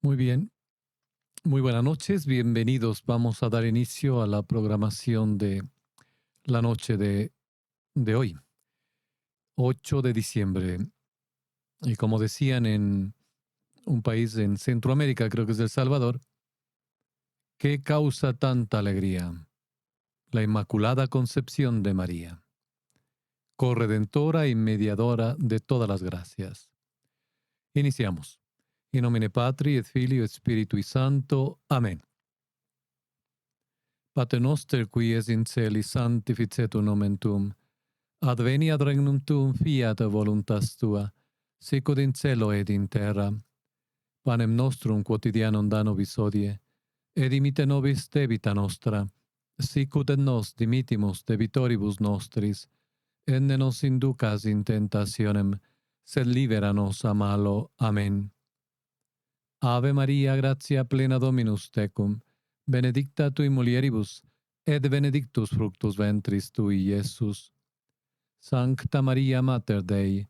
Muy bien, muy buenas noches, bienvenidos. Vamos a dar inicio a la programación de la noche de hoy, 8 de diciembre. Y como decían en un país en Centroamérica, creo que es El Salvador, ¿qué causa tanta alegría? La Inmaculada Concepción de María, corredentora y mediadora de todas las gracias. Iniciamos. In nomine Patri et Filii et Spiritui Sancto. Amén. Pater noster, qui es in celi, sanctificetur nomen tuum. Adveniat regnum tuum, fiat voluntas tua, sicut in cielo et in terra. Panem nostrum quotidianum da nobis hodie, et dimite nobis debita nostra, sicut et nos dimitimus debitoribus nostris, et ne nos inducas in tentationem, sed libera nos a malo. Amen. Ave Maria, gratia plena Dominus tecum, benedicta tui mulieribus, et benedictus fructus ventris tui, Iesus. Sancta Maria Mater Dei,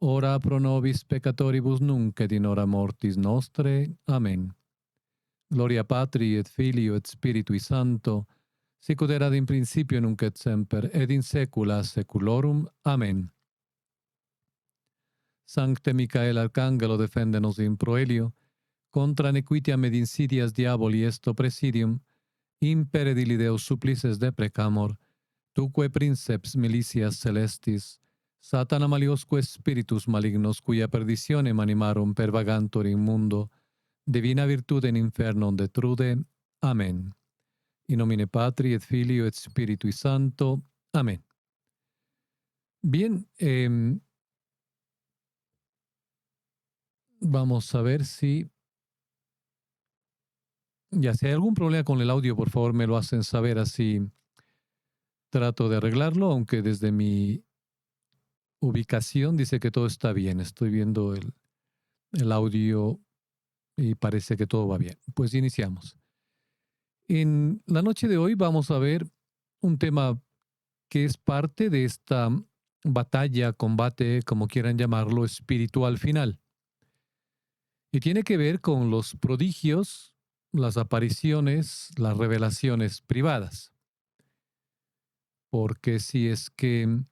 ora pro nobis peccatoribus nunc et in hora mortis nostre. Amen. Gloria Patri et Filio et Spiritui Sancto, sicut erat in principio nunc et semper, et in saecula saeculorum. Amen. Sancte Micael Arcangelo, defende nos in proelio, contra nequitiam et insidias diaboli est presidium, impere dili Deus supplices deprecamur, tuque princeps militias celestis, Satana maliosque spiritus malignos, cuia perditionem animarum pervagantur in mundo, divina virtude in infernum detrude. Amen. In nomine Patri et Filio et Spiritui Sancto. Amén. Bien, vamos a ver si hay algún problema con el audio, por favor me lo hacen saber, así trato de arreglarlo, aunque desde mi ubicación dice que todo está bien. Estoy viendo el audio y parece que todo va bien. Pues iniciamos. En la noche de hoy vamos a ver un tema que es parte de esta batalla, combate, como quieran llamarlo, espiritual final. Y tiene que ver con los prodigios, las apariciones, las revelaciones privadas. Porque si es que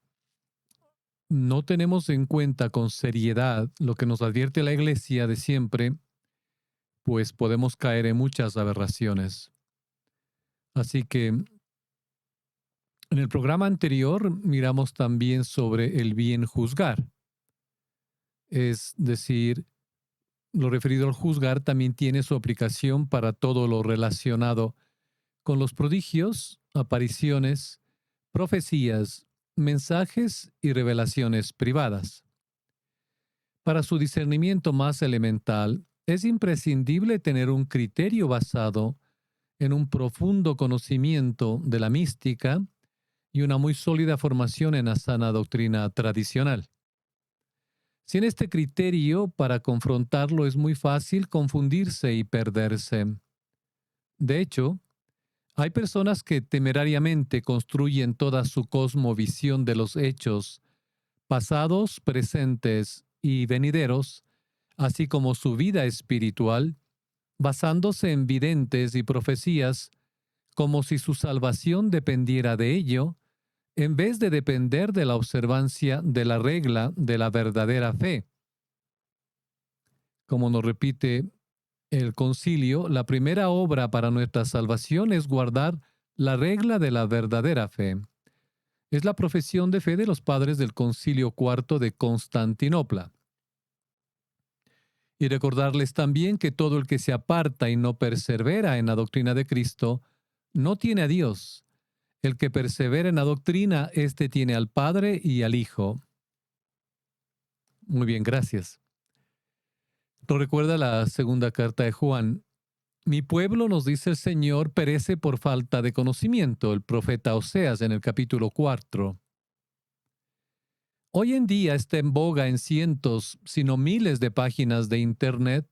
no tenemos en cuenta con seriedad lo que nos advierte la Iglesia de siempre, pues podemos caer en muchas aberraciones. Así que en el programa anterior miramos también sobre el bien juzgar. Es decir, lo referido al juzgar también tiene su aplicación para todo lo relacionado con los prodigios, apariciones, profecías, mensajes y revelaciones privadas. Para su discernimiento más elemental, es imprescindible tener un criterio basado en un profundo conocimiento de la mística y una muy sólida formación en la sana doctrina tradicional. Sin este criterio, para confrontarlo es muy fácil confundirse y perderse. De hecho, hay personas que temerariamente construyen toda su cosmovisión de los hechos pasados, presentes y venideros, así como su vida espiritual, basándose en videntes y profecías, como si su salvación dependiera de ello, en vez de depender de la observancia de la regla de la verdadera fe. Como nos repite el concilio, la primera obra para nuestra salvación es guardar la regla de la verdadera fe. Es la profesión de fe de los padres del Concilio Cuarto de Constantinopla. Y recordarles también que todo el que se aparta y no persevera en la doctrina de Cristo, no tiene a Dios. El que persevera en la doctrina, éste tiene al Padre y al Hijo. Muy bien, gracias. Nos recuerda la segunda carta de Juan. Mi pueblo, nos dice el Señor, perece por falta de conocimiento. El profeta Oseas en el capítulo 4. Hoy en día está en boga en cientos, sino miles de páginas de Internet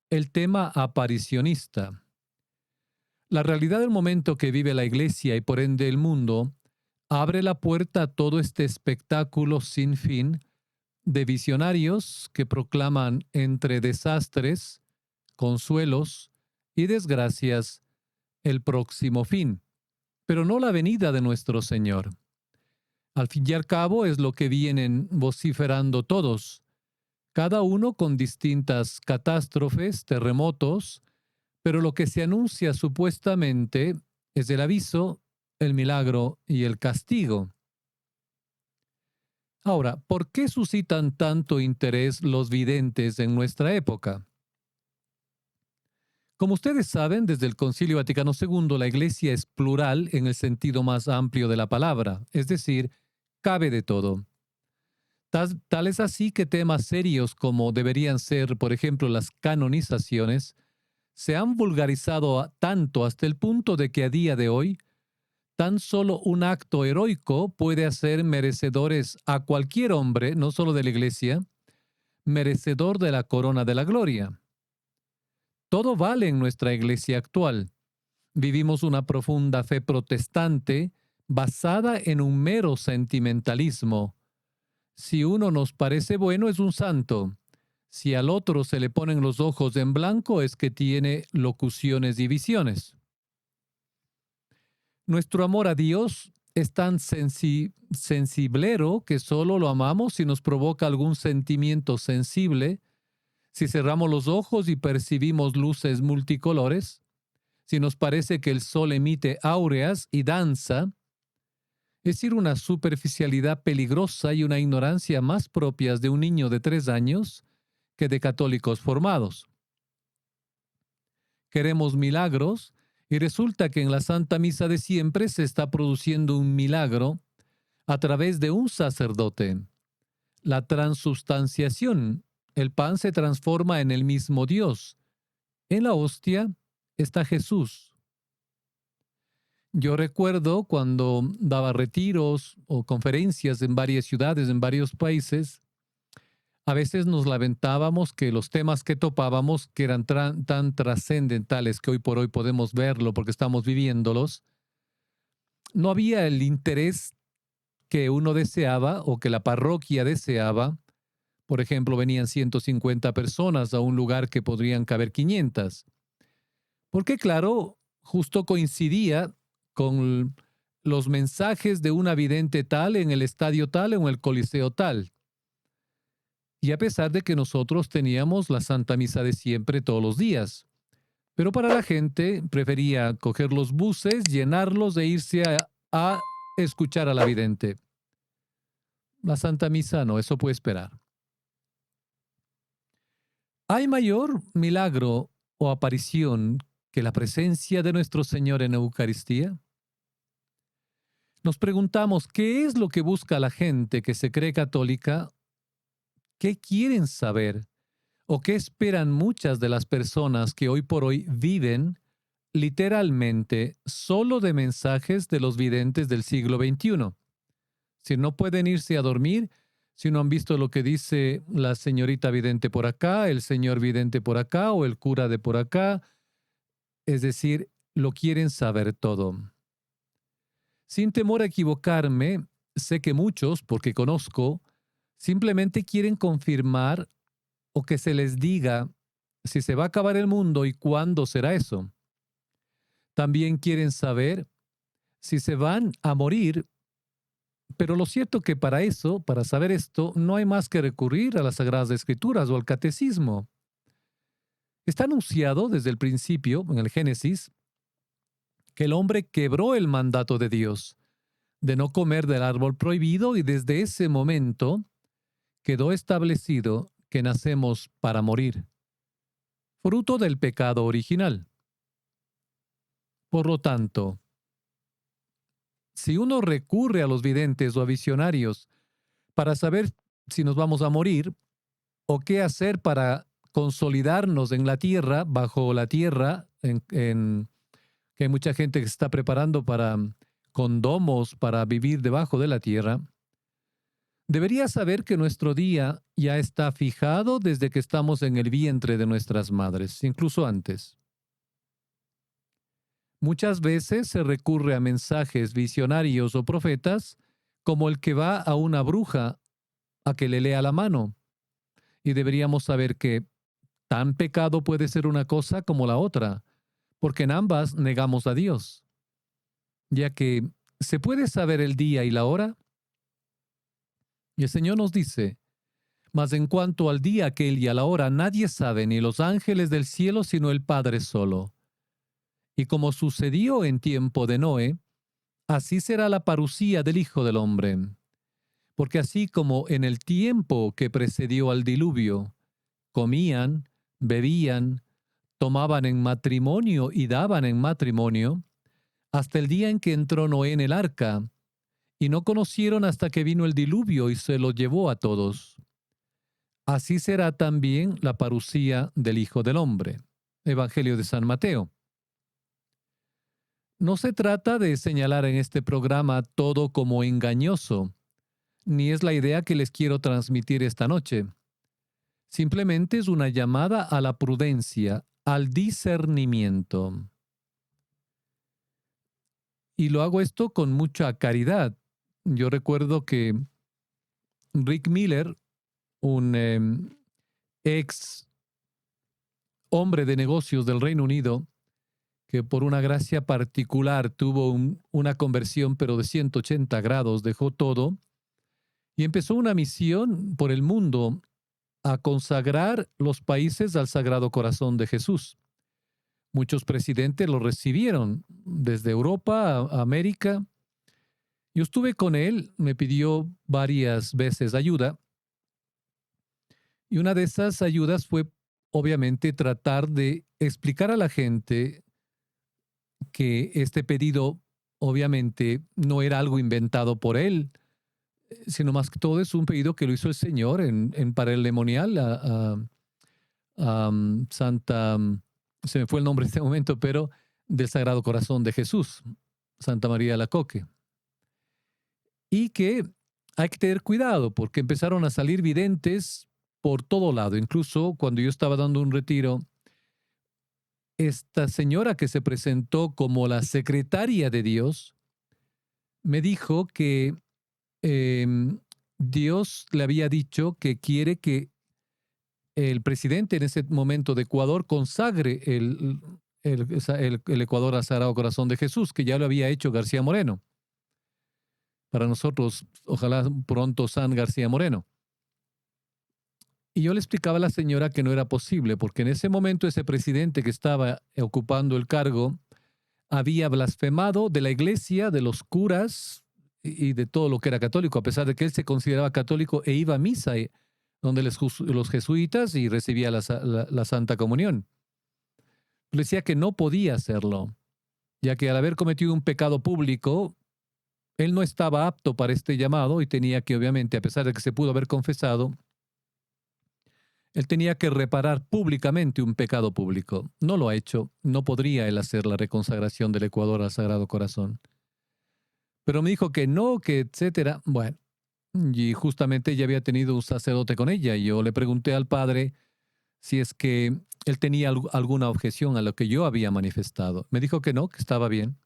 el tema aparicionista. La realidad del momento que vive la Iglesia y por ende el mundo abre la puerta a todo este espectáculo sin fin de visionarios que proclaman entre desastres, consuelos y desgracias el próximo fin, pero no la venida de nuestro Señor. Al fin y al cabo es lo que vienen vociferando todos, cada uno con distintas catástrofes, terremotos, pero lo que se anuncia supuestamente es el aviso, el milagro y el castigo. Ahora, ¿por qué suscitan tanto interés los videntes en nuestra época? Como ustedes saben, desde el Concilio Vaticano II, la Iglesia es plural en el sentido más amplio de la palabra, es decir, cabe de todo. Tal es así que temas serios como deberían ser, por ejemplo, las canonizaciones, se han vulgarizado tanto hasta el punto de que a día de hoy, tan solo un acto heroico puede hacer merecedores a cualquier hombre, no solo de la Iglesia, merecedor de la corona de la gloria. Todo vale en nuestra Iglesia actual. Vivimos una profunda fe protestante basada en un mero sentimentalismo. Si uno nos parece bueno, es un santo. Si al otro se le ponen los ojos en blanco, es que tiene locuciones y visiones. Nuestro amor a Dios es tan sensiblero que solo lo amamos si nos provoca algún sentimiento sensible, si cerramos los ojos y percibimos luces multicolores, si nos parece que el sol emite áureas y danza, es decir, una superficialidad peligrosa y una ignorancia más propias de un niño de 3 años que de católicos formados. Queremos milagros y resulta que en la Santa Misa de siempre se está produciendo un milagro a través de un sacerdote. La transubstanciación. El pan se transforma en el mismo Dios. En la hostia está Jesús. Yo recuerdo cuando daba retiros o conferencias en varias ciudades, en varios países, a veces nos lamentábamos que los temas que topábamos, que eran tan trascendentales que hoy por hoy podemos verlo porque estamos viviéndolos, no había el interés que uno deseaba o que la parroquia deseaba. Por ejemplo, venían 150 personas a un lugar que podrían caber 500. Porque claro, justo coincidía con los mensajes de una vidente tal en el estadio tal o en el coliseo tal. Y a pesar de que nosotros teníamos la Santa Misa de siempre todos los días. Pero para la gente prefería coger los buses, llenarlos e irse a escuchar a la vidente. La Santa Misa no, eso puede esperar. ¿Hay mayor milagro o aparición que la presencia de nuestro Señor en Eucaristía? Nos preguntamos, ¿qué es lo que busca la gente que se cree católica? ¿Qué quieren saber? ¿O qué esperan muchas de las personas que hoy por hoy viven literalmente solo de mensajes de los videntes del siglo XXI? Si no pueden irse a dormir, si no han visto lo que dice la señorita vidente por acá, el señor vidente por acá o el cura de por acá, es decir, lo quieren saber todo. Sin temor a equivocarme, sé que muchos, porque conozco, simplemente quieren confirmar o que se les diga si se va a acabar el mundo y cuándo será eso. También quieren saber si se van a morir, pero lo cierto que para eso, para saber esto, no hay más que recurrir a las Sagradas Escrituras o al Catecismo. Está anunciado desde el principio, en el Génesis, que el hombre quebró el mandato de Dios de no comer del árbol prohibido y desde ese momento quedó establecido que nacemos para morir, fruto del pecado original. Por lo tanto, si uno recurre a los videntes o a visionarios para saber si nos vamos a morir o qué hacer para consolidarnos en la tierra, bajo la tierra, que hay mucha gente que se está preparando para condomos para vivir debajo de la tierra, debería saber que nuestro día ya está fijado desde que estamos en el vientre de nuestras madres, incluso antes. Muchas veces se recurre a mensajes visionarios o profetas como el que va a una bruja a que le lea la mano. Y deberíamos saber que Tan pecado puede ser una cosa como la otra, porque en ambas negamos a Dios, ya que ¿se puede saber el día y la hora? Y el Señor nos dice, mas en cuanto al día aquel y a la hora, nadie sabe, ni los ángeles del cielo, sino el Padre solo. Y como sucedió en tiempo de Noé, así será la parucía del Hijo del Hombre. Porque así como en el tiempo que precedió al diluvio, comían, bebían, tomaban en matrimonio y daban en matrimonio, hasta el día en que entró Noé en el arca, y no conocieron hasta que vino el diluvio y se lo llevó a todos. Así será también la parucía del Hijo del Hombre. Evangelio de San Mateo. No se trata de señalar en este programa todo como engañoso, ni es la idea que les quiero transmitir esta noche. Simplemente es una llamada a la prudencia, al discernimiento. Y lo hago esto con mucha caridad. Yo recuerdo que Rick Miller, un ex hombre de negocios del Reino Unido, que por una gracia particular tuvo una conversión, pero de 180 grados, dejó todo y empezó una misión por el mundo a consagrar los países al Sagrado Corazón de Jesús. Muchos presidentes lo recibieron, desde Europa a América. Yo estuve con él, me pidió varias veces ayuda, y una de esas ayudas fue, obviamente, tratar de explicar a la gente que este pedido, obviamente, no era algo inventado por él, sino más que todo es un pedido que lo hizo el Señor en Parelemonial a Santa, se me fue el nombre en este momento, pero del Sagrado Corazón de Jesús, Santa María de la Coque. Y que hay que tener cuidado porque empezaron a salir videntes por todo lado. Incluso cuando yo estaba dando un retiro, esta señora que se presentó como la secretaria de Dios me dijo que Dios le había dicho que quiere que el presidente en ese momento de Ecuador consagre el Ecuador al Sagrado Corazón de Jesús, que ya lo había hecho García Moreno. Para nosotros, ojalá pronto San García Moreno. Y yo le explicaba a la señora que no era posible, porque en ese momento ese presidente que estaba ocupando el cargo había blasfemado de la iglesia, de los curas y de todo lo que era católico, a pesar de que él se consideraba católico e iba a misa donde los jesuitas y recibía la Santa Comunión. Le decía que no podía hacerlo, ya que al haber cometido un pecado público, él no estaba apto para este llamado y tenía que, obviamente, a pesar de que se pudo haber confesado, él tenía que reparar públicamente un pecado público. No lo ha hecho. No podría él hacer la reconsagración del Ecuador al Sagrado Corazón. Pero me dijo que no, que etcétera. Bueno, y justamente ella había tenido un sacerdote con ella. Y yo le pregunté al padre si es que él tenía alguna objeción a lo que yo había manifestado. Me dijo que no, que estaba bien.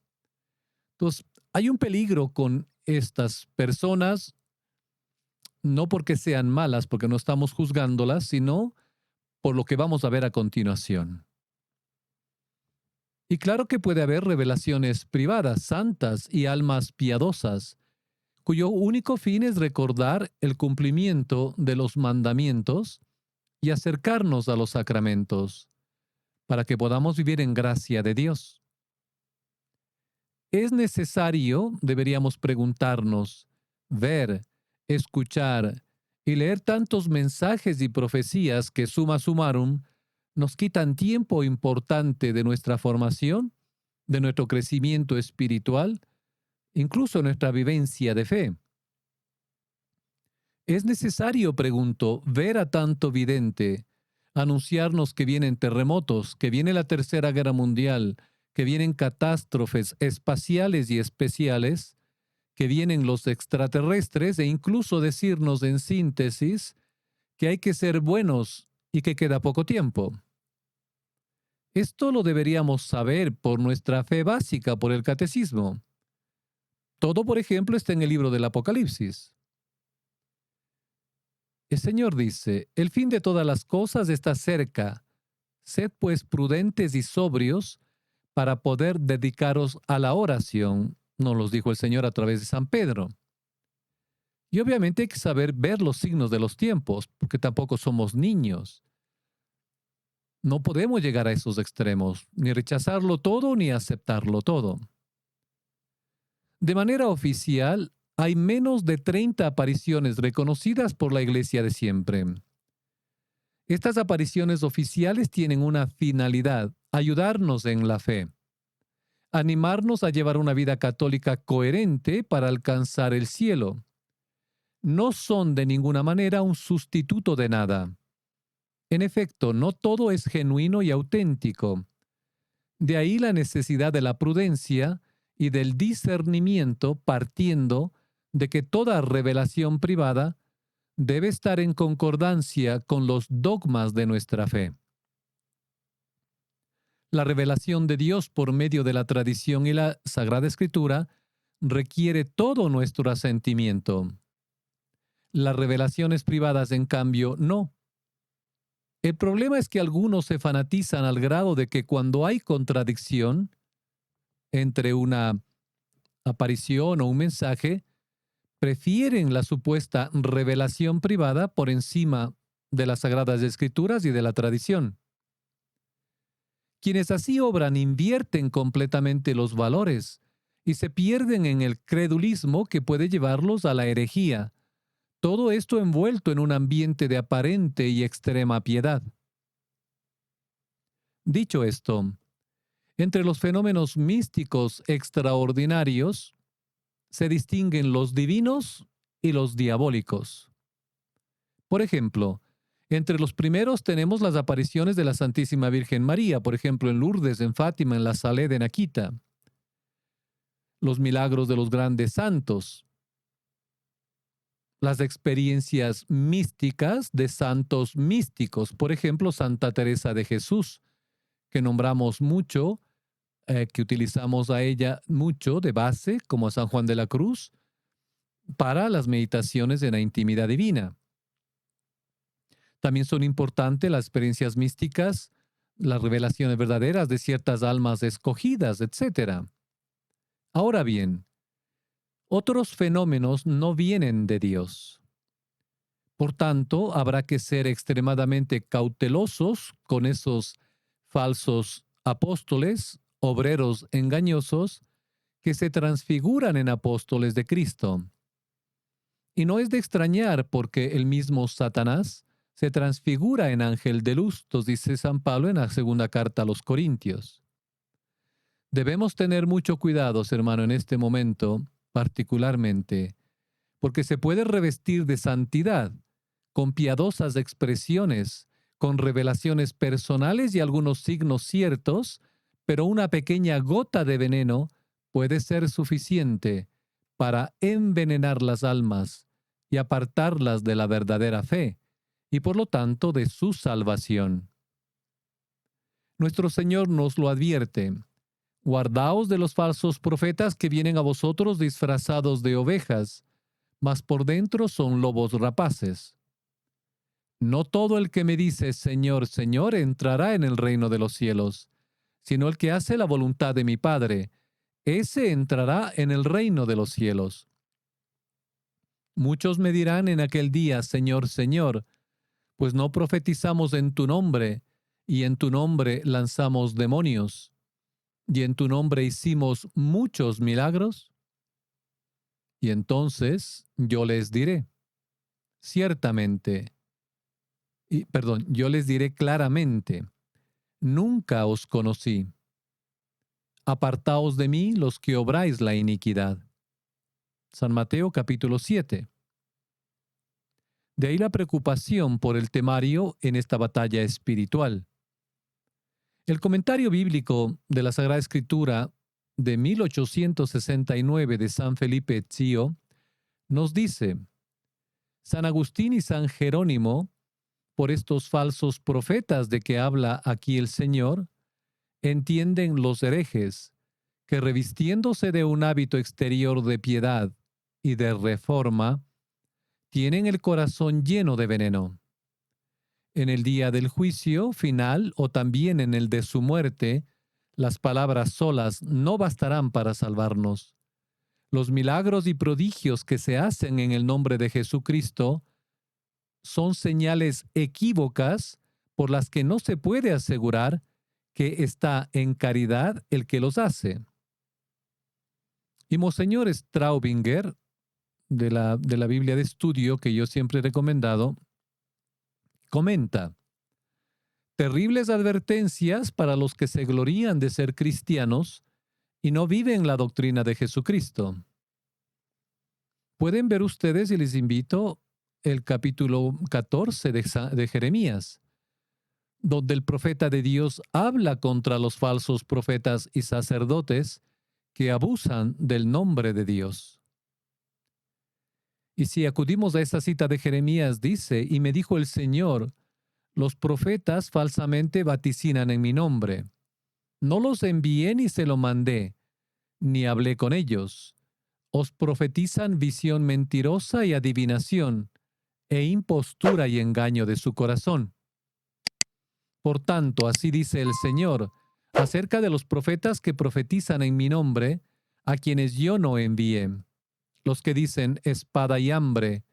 Entonces, hay un peligro con estas personas, no porque sean malas, porque no estamos juzgándolas, sino por lo que vamos a ver a continuación. Y claro que puede haber revelaciones privadas, santas y almas piadosas, cuyo único fin es recordar el cumplimiento de los mandamientos y acercarnos a los sacramentos, para que podamos vivir en gracia de Dios. Es necesario, deberíamos preguntarnos, ver, escuchar y leer tantos mensajes y profecías que summa summarum nos quitan tiempo importante de nuestra formación, de nuestro crecimiento espiritual, incluso nuestra vivencia de fe. Es necesario, pregunto, ver a tanto vidente, anunciarnos que vienen terremotos, que viene la Tercera Guerra Mundial, que vienen catástrofes espaciales y especiales, que vienen los extraterrestres e incluso decirnos en síntesis que hay que ser buenos y que queda poco tiempo. Esto lo deberíamos saber por nuestra fe básica, por el catecismo. Todo, por ejemplo, está en el libro del Apocalipsis. El Señor dice, el fin de todas las cosas está cerca. Sed pues prudentes y sobrios para poder dedicaros a la oración, nos los dijo el Señor a través de San Pedro. Y obviamente hay que saber ver los signos de los tiempos, porque tampoco somos niños. No podemos llegar a esos extremos, ni rechazarlo todo ni aceptarlo todo. De manera oficial, hay menos de 30 apariciones reconocidas por la Iglesia de siempre. Estas apariciones oficiales tienen una finalidad: ayudarnos en la fe, animarnos a llevar una vida católica coherente para alcanzar el cielo. No son de ninguna manera un sustituto de nada. En efecto, no todo es genuino y auténtico. De ahí la necesidad de la prudencia y del discernimiento, partiendo de que toda revelación privada debe estar en concordancia con los dogmas de nuestra fe. La revelación de Dios por medio de la tradición y la Sagrada Escritura requiere todo nuestro asentimiento. Las revelaciones privadas, en cambio, no. El problema es que algunos se fanatizan al grado de que cuando hay contradicción entre una aparición o un mensaje, prefieren la supuesta revelación privada por encima de las Sagradas Escrituras y de la tradición. Quienes así obran invierten completamente los valores y se pierden en el credulismo que puede llevarlos a la herejía. Todo esto envuelto en un ambiente de aparente y extrema piedad. Dicho esto, entre los fenómenos místicos extraordinarios se distinguen los divinos y los diabólicos. Por ejemplo, entre los primeros tenemos las apariciones de la Santísima Virgen María, por ejemplo, en Lourdes, en Fátima, en la Salé de Naquita. Los milagros de los grandes santos. Las experiencias místicas de santos místicos, por ejemplo, Santa Teresa de Jesús, que nombramos mucho, que utilizamos a ella mucho de base, como a San Juan de la Cruz, para las meditaciones en la intimidad divina. También son importantes las experiencias místicas, las revelaciones verdaderas de ciertas almas escogidas, etc. Ahora bien, otros fenómenos no vienen de Dios. Por tanto, habrá que ser extremadamente cautelosos con esos falsos apóstoles, obreros engañosos, que se transfiguran en apóstoles de Cristo. Y no es de extrañar porque el mismo Satanás se transfigura en ángel de luz, nos dice San Pablo en la segunda carta a los Corintios. Debemos tener mucho cuidado, hermano, en este momento, particularmente, porque se puede revestir de santidad, con piadosas expresiones, con revelaciones personales y algunos signos ciertos, pero una pequeña gota de veneno puede ser suficiente para envenenar las almas y apartarlas de la verdadera fe, y por lo tanto de su salvación. Nuestro Señor nos lo advierte: guardaos de los falsos profetas que vienen a vosotros disfrazados de ovejas, mas por dentro son lobos rapaces. No todo el que me dice Señor, Señor entrará en el reino de los cielos, sino el que hace la voluntad de mi Padre, ese entrará en el reino de los cielos. Muchos me dirán en aquel día, Señor, Señor, pues no profetizamos en tu nombre, y en tu nombre lanzamos demonios, y en tu nombre hicimos muchos milagros. Y entonces yo les diré, ciertamente, yo les diré claramente, nunca os conocí. Apartaos de mí los que obráis la iniquidad. San Mateo capítulo 7. De ahí la preocupación por el temario en esta batalla espiritual. El comentario bíblico de la Sagrada Escritura de 1869 de San Felipe Zio nos dice: San Agustín y San Jerónimo, por estos falsos profetas de que habla aquí el Señor, entienden los herejes que, revistiéndose de un hábito exterior de piedad y de reforma, tienen el corazón lleno de veneno. en el día del juicio final o también en el de su muerte, las palabras solas no bastarán para salvarnos. Los milagros y prodigios que se hacen en el nombre de Jesucristo son señales equívocas por las que no se puede asegurar que está en caridad el que los hace. Y Monseñor Straubinger, de la Biblia de Estudio, que yo siempre he recomendado, comenta: terribles advertencias para los que se glorían de ser cristianos y no viven la doctrina de Jesucristo. Pueden ver ustedes, y les invito, el capítulo 14 de Jeremías, donde el profeta de Dios habla contra los falsos profetas y sacerdotes que abusan del nombre de Dios. Y si acudimos a esta cita de Jeremías, dice: y me dijo el Señor, los profetas falsamente vaticinan en mi nombre. No los envié ni se lo mandé, ni hablé con ellos. Os profetizan visión mentirosa y adivinación, e impostura y engaño de su corazón. Por tanto, así dice el Señor, acerca de los profetas que profetizan en mi nombre, a quienes yo no envié. Los que dicen espada y hambre,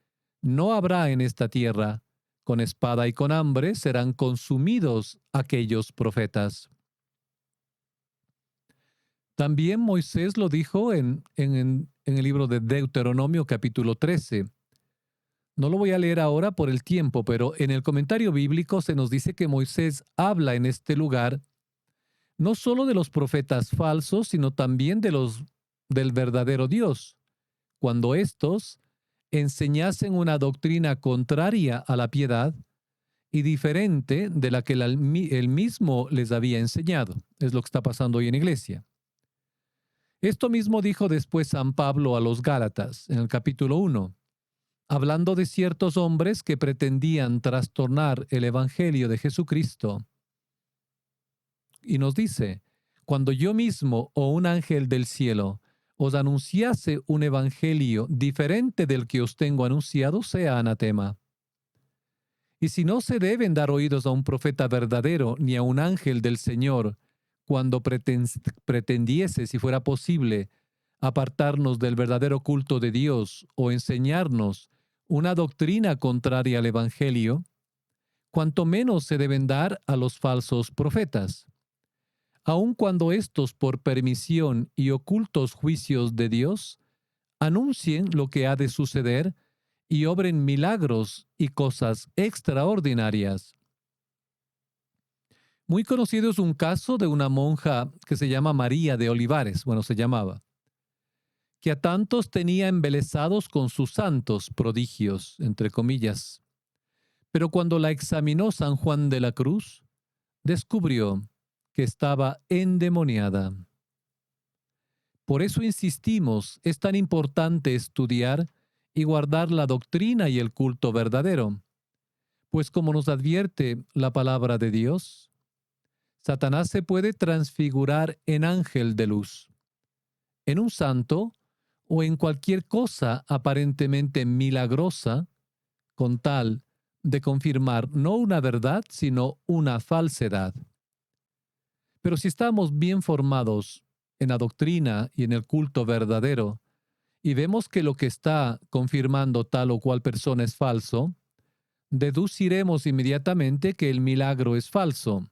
no habrá en esta tierra. Con espada y con hambre serán consumidos aquellos profetas. También Moisés lo dijo en el libro de Deuteronomio capítulo 13. No lo voy a leer ahora por el tiempo, pero en el comentario bíblico se nos dice que Moisés habla en este lugar no solo de los profetas falsos, sino también del verdadero Dios, cuando éstos enseñasen una doctrina contraria a la piedad y diferente de la que él mismo les había enseñado. Es lo que está pasando hoy en la iglesia. Esto mismo dijo después San Pablo a los Gálatas, en el capítulo 1, hablando de ciertos hombres que pretendían trastornar el Evangelio de Jesucristo. Y nos dice: cuando yo mismo o un ángel del cielo os anunciase un evangelio diferente del que os tengo anunciado, sea anatema. Y si no se deben dar oídos a un profeta verdadero ni a un ángel del Señor, cuando pretendiese, si fuera posible, apartarnos del verdadero culto de Dios o enseñarnos una doctrina contraria al evangelio, cuanto menos se deben dar a los falsos profetas, aun cuando éstos, por permisión y ocultos juicios de Dios, anuncien lo que ha de suceder y obren milagros y cosas extraordinarias. Muy conocido es un caso de una monja que se llama María de Olivares, se llamaba, que a tantos tenía embelesados con sus santos prodigios, entre comillas. Pero cuando la examinó San Juan de la Cruz, descubrió que estaba endemoniada. Por eso insistimos, es tan importante estudiar y guardar la doctrina y el culto verdadero, pues como nos advierte la palabra de Dios, Satanás se puede transfigurar en ángel de luz, en un santo o en cualquier cosa aparentemente milagrosa, con tal de confirmar no una verdad, sino una falsedad. Pero si estamos bien formados en la doctrina y en el culto verdadero, y vemos que lo que está confirmando tal o cual persona es falso, deduciremos inmediatamente que el milagro es falso,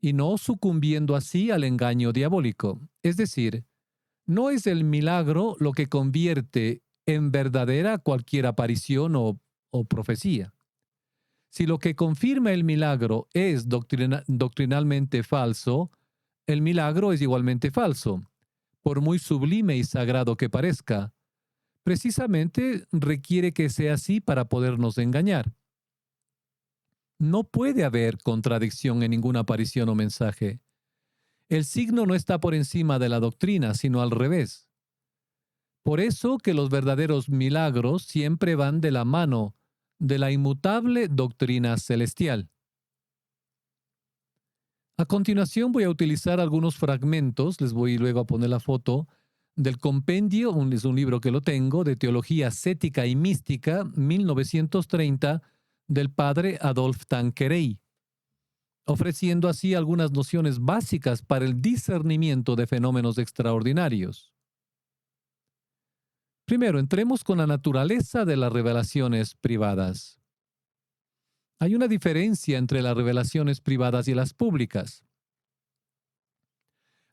y no sucumbiendo así al engaño diabólico. Es decir, no es el milagro lo que convierte en verdadera cualquier aparición o profecía. Si lo que confirma el milagro es doctrinalmente falso, el milagro es igualmente falso, por muy sublime y sagrado que parezca. Precisamente requiere que sea así para podernos engañar. No puede haber contradicción en ninguna aparición o mensaje. El signo no está por encima de la doctrina, sino al revés. Por eso que los verdaderos milagros siempre van de la mano de la inmutable doctrina celestial. A continuación voy a utilizar algunos fragmentos, les voy luego a poner la foto, del compendio, es un libro que lo tengo, de Teología Ascética y Mística, 1930, del padre Adolphe Tanqueray, ofreciendo así algunas nociones básicas para el discernimiento de fenómenos extraordinarios. Primero, entremos con la naturaleza de las revelaciones privadas. Hay una diferencia entre las revelaciones privadas y las públicas.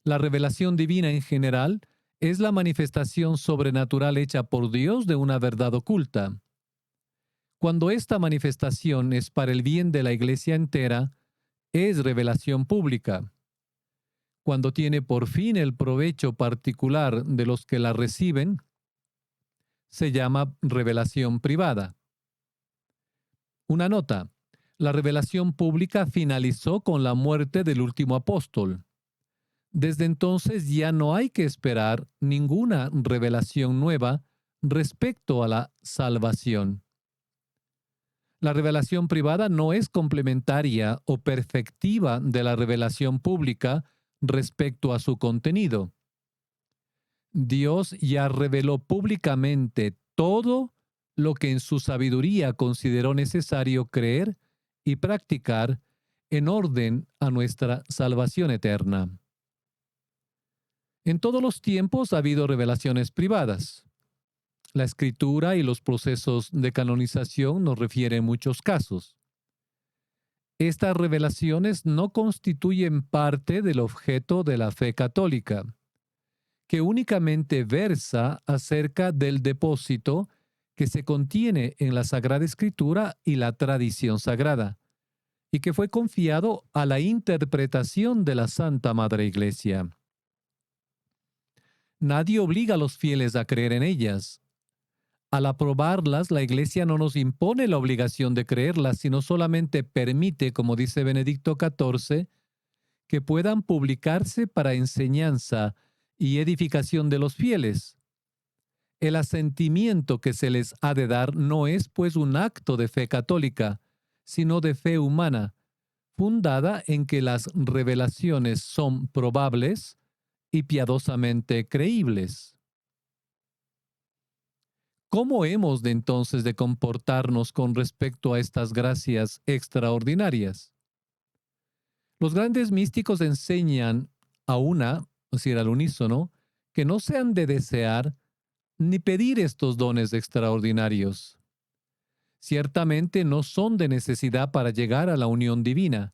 La revelación divina en general es la manifestación sobrenatural hecha por Dios de una verdad oculta. Cuando esta manifestación es para el bien de la iglesia entera, es revelación pública. Cuando tiene por fin el provecho particular de los que la reciben, se llama revelación privada. Una nota. La revelación pública finalizó con la muerte del último apóstol. Desde entonces ya no hay que esperar ninguna revelación nueva respecto a la salvación. La revelación privada no es complementaria o perfectiva de la revelación pública respecto a su contenido. Dios ya reveló públicamente todo lo que en su sabiduría consideró necesario creer y practicar en orden a nuestra salvación eterna. En todos los tiempos ha habido revelaciones privadas. La escritura y los procesos de canonización nos refieren muchos casos. Estas revelaciones no constituyen parte del objeto de la fe católica, que únicamente versa acerca del depósito que se contiene en la Sagrada Escritura y la tradición sagrada, y que fue confiado a la interpretación de la Santa Madre Iglesia. Nadie obliga a los fieles a creer en ellas. Al aprobarlas, la Iglesia no nos impone la obligación de creerlas, sino solamente permite, como dice Benedicto XIV, que puedan publicarse para enseñanza y edificación de los fieles. El asentimiento que se les ha de dar no es, pues, un acto de fe católica, sino de fe humana, fundada en que las revelaciones son probables y piadosamente creíbles. ¿Cómo hemos de entonces de comportarnos con respecto a estas gracias extraordinarias? Los grandes místicos enseñan es decir, al unísono, que no se han de desear ni pedir estos dones extraordinarios. Ciertamente no son de necesidad para llegar a la unión divina,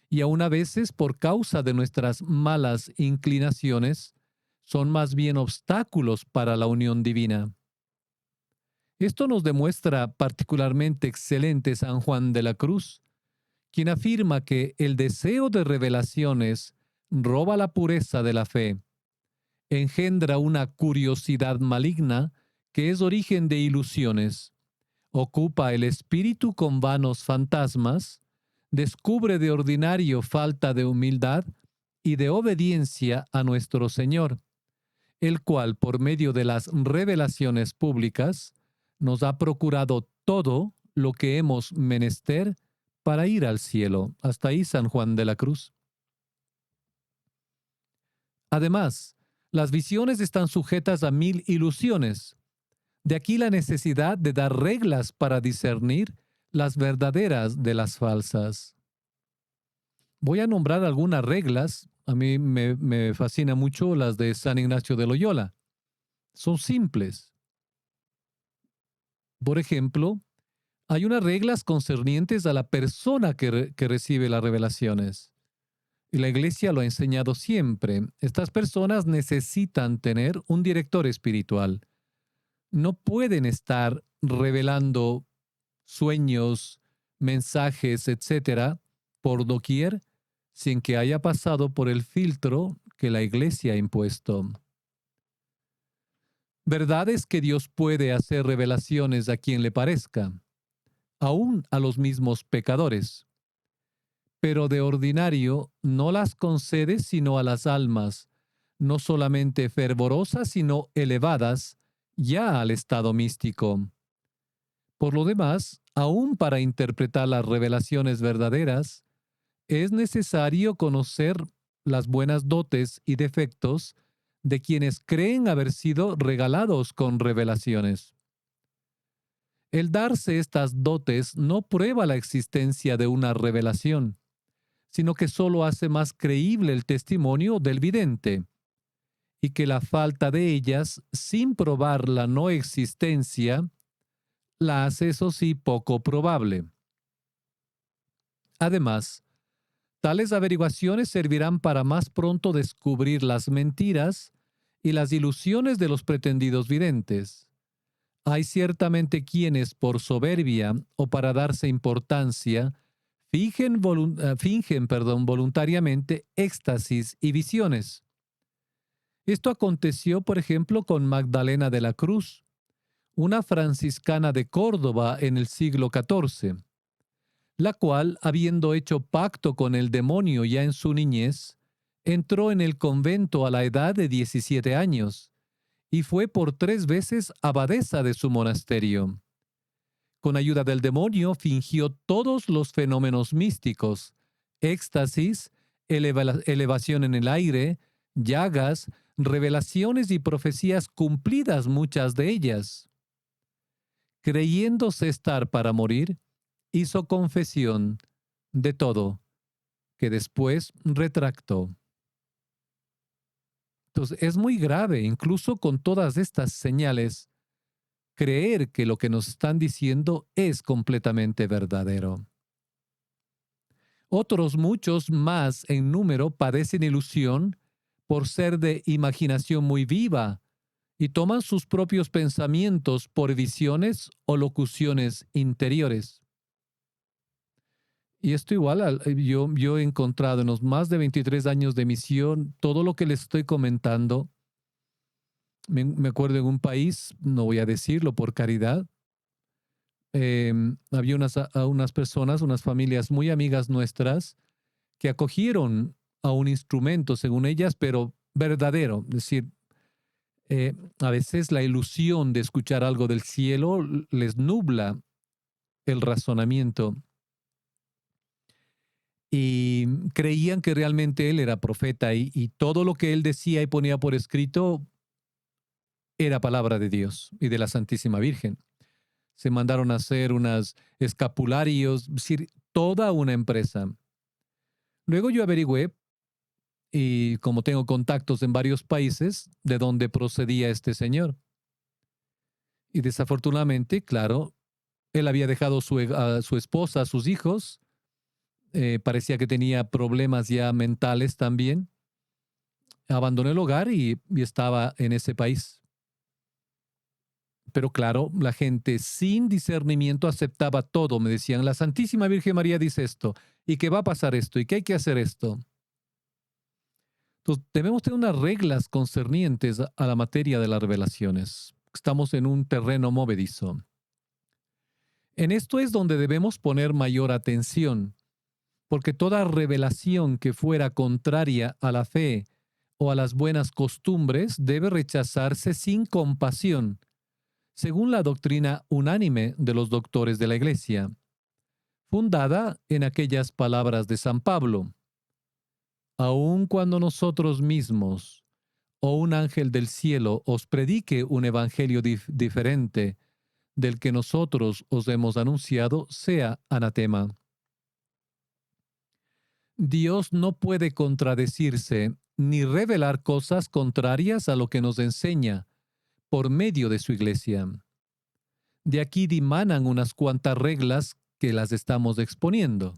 y aun a veces por causa de nuestras malas inclinaciones, son más bien obstáculos para la unión divina. Esto nos demuestra particularmente excelente San Juan de la Cruz, quien afirma que el deseo de revelaciones roba la pureza de la fe, engendra una curiosidad maligna que es origen de ilusiones, ocupa el espíritu con vanos fantasmas, descubre de ordinario falta de humildad y de obediencia a nuestro Señor, el cual por medio de las revelaciones públicas nos ha procurado todo lo que hemos menester para ir al cielo. Hasta ahí San Juan de la Cruz. Además, las visiones están sujetas a 1000 ilusiones. De aquí la necesidad de dar reglas para discernir las verdaderas de las falsas. Voy a nombrar algunas reglas. A mí me fascina mucho las de San Ignacio de Loyola. Son simples. Por ejemplo, hay unas reglas concernientes a la persona que recibe las revelaciones. Y la Iglesia lo ha enseñado siempre. Estas personas necesitan tener un director espiritual. No pueden estar revelando sueños, mensajes, etcétera, por doquier, sin que haya pasado por el filtro que la Iglesia ha impuesto. Verdad es que Dios puede hacer revelaciones a quien le parezca, aún a los mismos pecadores, pero de ordinario no las concede sino a las almas, no solamente fervorosas, sino elevadas ya al estado místico. Por lo demás, aún para interpretar las revelaciones verdaderas, es necesario conocer las buenas dotes y defectos de quienes creen haber sido regalados con revelaciones. El darse estas dotes no prueba la existencia de una revelación, sino que solo hace más creíble el testimonio del vidente, y que la falta de ellas, sin probar la no existencia, la hace eso sí poco probable. Además, tales averiguaciones servirán para más pronto descubrir las mentiras y las ilusiones de los pretendidos videntes. Hay ciertamente quienes, por soberbia o para darse importancia, fingen voluntariamente éxtasis y visiones. Esto aconteció, por ejemplo, con Magdalena de la Cruz, una franciscana de Córdoba en el siglo XIV, la cual, habiendo hecho pacto con el demonio ya en su niñez, entró en el convento a la edad de 17 años y fue por 3 veces abadesa de su monasterio. Con ayuda del demonio fingió todos los fenómenos místicos: éxtasis, elevación en el aire, llagas, revelaciones y profecías cumplidas, muchas de ellas. Creyéndose estar para morir, hizo confesión de todo, que después retractó. Entonces, es muy grave, incluso con todas estas señales, creer que lo que nos están diciendo es completamente verdadero. Otros muchos más en número padecen ilusión por ser de imaginación muy viva y toman sus propios pensamientos por visiones o locuciones interiores. Y esto igual, yo he encontrado en los más de 23 años de misión, todo lo que les estoy comentando. Me acuerdo en un país, no voy a decirlo por caridad, había unas personas, unas familias muy amigas nuestras, que acogieron a un instrumento, según ellas, pero verdadero. Es decir, a veces la ilusión de escuchar algo del cielo les nubla el razonamiento y creían que realmente él era profeta y todo lo que él decía y ponía por escrito era palabra de Dios y de la Santísima Virgen. Se mandaron a hacer unos escapularios, es decir, toda una empresa. Luego yo averigüé, y como tengo contactos en varios países, de dónde procedía este señor. Y desafortunadamente, claro, él había dejado a su esposa, a sus hijos, parecía que tenía problemas ya mentales también. Abandonó el hogar y estaba en ese país. Pero claro, la gente sin discernimiento aceptaba todo. Me decían, la Santísima Virgen María dice esto, y que va a pasar esto, y que hay que hacer esto. Entonces, debemos tener unas reglas concernientes a la materia de las revelaciones. Estamos en un terreno movedizo. En esto es donde debemos poner mayor atención, porque toda revelación que fuera contraria a la fe o a las buenas costumbres debe rechazarse sin compasión, según la doctrina unánime de los doctores de la Iglesia, fundada en aquellas palabras de San Pablo: aun cuando nosotros mismos o un ángel del cielo os predique un evangelio diferente del que nosotros os hemos anunciado, sea anatema. Dios no puede contradecirse ni revelar cosas contrarias a lo que nos enseña por medio de su iglesia. De aquí dimanan unas cuantas reglas que las estamos exponiendo,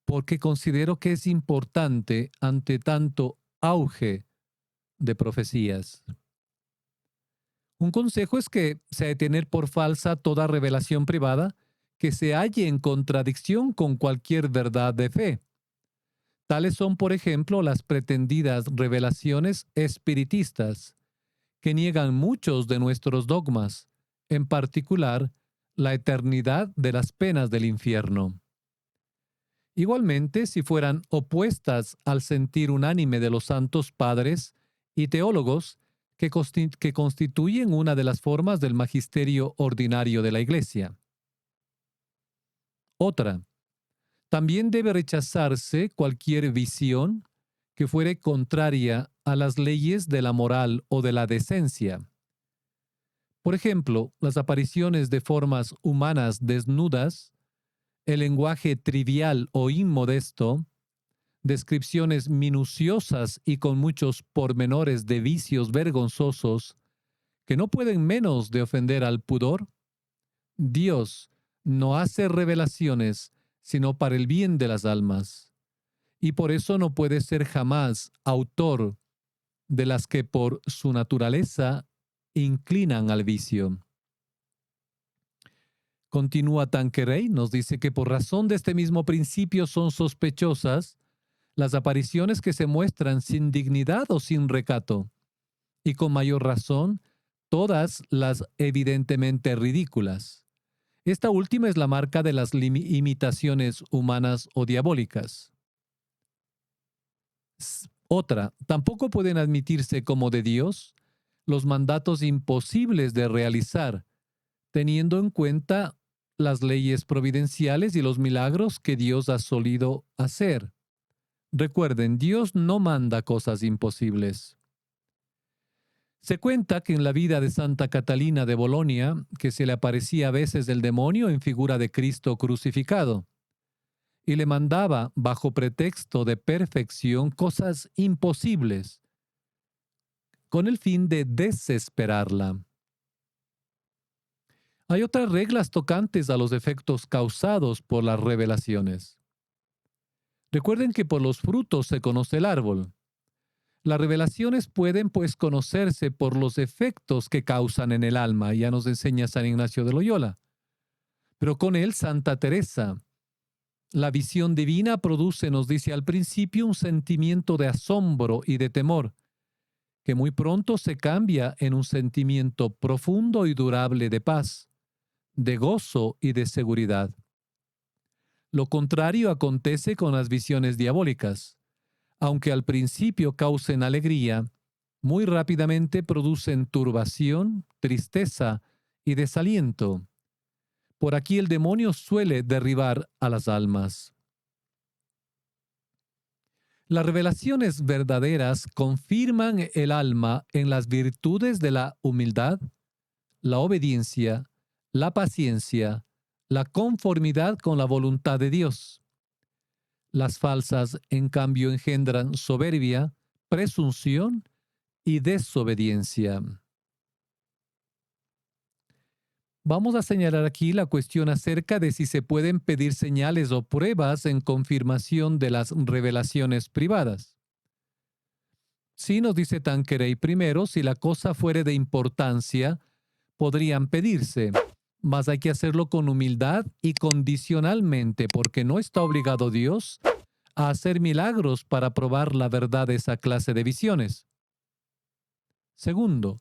porque considero que es importante ante tanto auge de profecías. Un consejo es que se ha de tener por falsa toda revelación privada que se halle en contradicción con cualquier verdad de fe. Tales son, por ejemplo, las pretendidas revelaciones espiritistas, que niegan muchos de nuestros dogmas, en particular la eternidad de las penas del infierno. Igualmente, si fueran opuestas al sentir unánime de los santos padres y teólogos que constituyen una de las formas del magisterio ordinario de la Iglesia. Otra, también debe rechazarse cualquier visión que fuere contraria a las leyes de la moral o de la decencia. Por ejemplo, las apariciones de formas humanas desnudas, el lenguaje trivial o inmodesto, descripciones minuciosas y con muchos pormenores de vicios vergonzosos que no pueden menos de ofender al pudor. Dios no hace revelaciones sino para el bien de las almas, y por eso no puede ser jamás autor de las que por su naturaleza inclinan al vicio. Continúa Tanqueray, nos dice que por razón de este mismo principio son sospechosas las apariciones que se muestran sin dignidad o sin recato, y con mayor razón todas las evidentemente ridículas. Esta última es la marca de las imitaciones humanas o diabólicas. Otra, tampoco pueden admitirse como de Dios los mandatos imposibles de realizar, teniendo en cuenta las leyes providenciales y los milagros que Dios ha solido hacer. Recuerden, Dios no manda cosas imposibles. Se cuenta que en la vida de Santa Catalina de Bolonia, que se le aparecía a veces el demonio en figura de Cristo crucificado, y le mandaba, bajo pretexto de perfección, cosas imposibles, con el fin de desesperarla. Hay otras reglas tocantes a los efectos causados por las revelaciones. Recuerden que por los frutos se conoce el árbol. Las revelaciones pueden, pues, conocerse por los efectos que causan en el alma, ya nos enseña San Ignacio de Loyola. Pero con él, Santa Teresa. La visión divina produce, nos dice al principio, un sentimiento de asombro y de temor, que muy pronto se cambia en un sentimiento profundo y durable de paz, de gozo y de seguridad. Lo contrario acontece con las visiones diabólicas. Aunque al principio causen alegría, muy rápidamente producen turbación, tristeza y desaliento. Por aquí el demonio suele derribar a las almas. Las revelaciones verdaderas confirman el alma en las virtudes de la humildad, la obediencia, la paciencia, la conformidad con la voluntad de Dios. Las falsas, en cambio, engendran soberbia, presunción y desobediencia. Vamos a señalar aquí la cuestión acerca de si se pueden pedir señales o pruebas en confirmación de las revelaciones privadas. Sí, nos dice Tanqueray primero, si la cosa fuere de importancia, podrían pedirse, mas hay que hacerlo con humildad y condicionalmente, porque no está obligado Dios a hacer milagros para probar la verdad de esa clase de visiones. Segundo,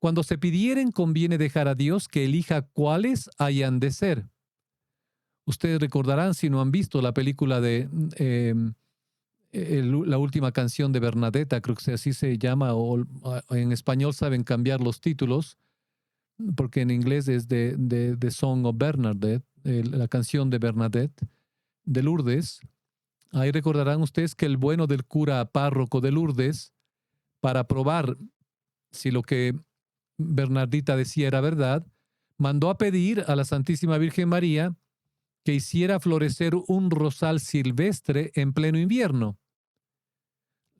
cuando se pidieren conviene dejar a Dios que elija cuáles hayan de ser. Ustedes recordarán, si no han visto la película de la última canción de Bernadetta, creo que así se llama, o en español saben cambiar los títulos, porque en inglés es The Song of Bernadette, la canción de Bernadette, de Lourdes. Ahí recordarán ustedes que el bueno del cura párroco de Lourdes, para probar si lo que Bernardita decía era verdad, mandó a pedir a la Santísima Virgen María que hiciera florecer un rosal silvestre en pleno invierno.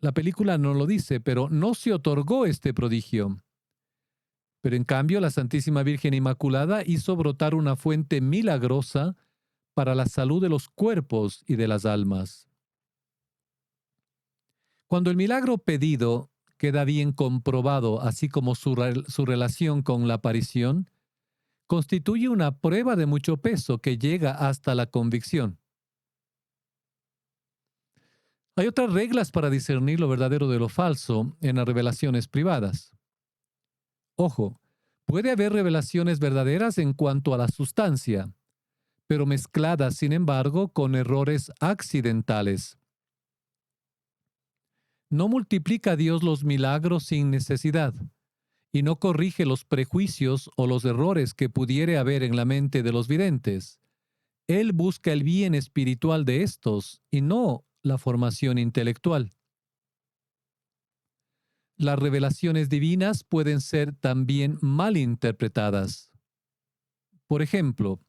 La película no lo dice, pero no se otorgó este prodigio. Pero en cambio, la Santísima Virgen Inmaculada hizo brotar una fuente milagrosa para la salud de los cuerpos y de las almas. Cuando el milagro pedido queda bien comprobado, así como su relación con la aparición, constituye una prueba de mucho peso que llega hasta la convicción. Hay otras reglas para discernir lo verdadero de lo falso en las revelaciones privadas. Ojo, puede haber revelaciones verdaderas en cuanto a la sustancia, pero mezcladas, sin embargo, con errores accidentales. No multiplica Dios los milagros sin necesidad, y no corrige los prejuicios o los errores que pudiere haber en la mente de los videntes. Él busca el bien espiritual de estos y no la formación intelectual. las revelaciones divinas pueden ser también mal interpretadas. Por ejemplo,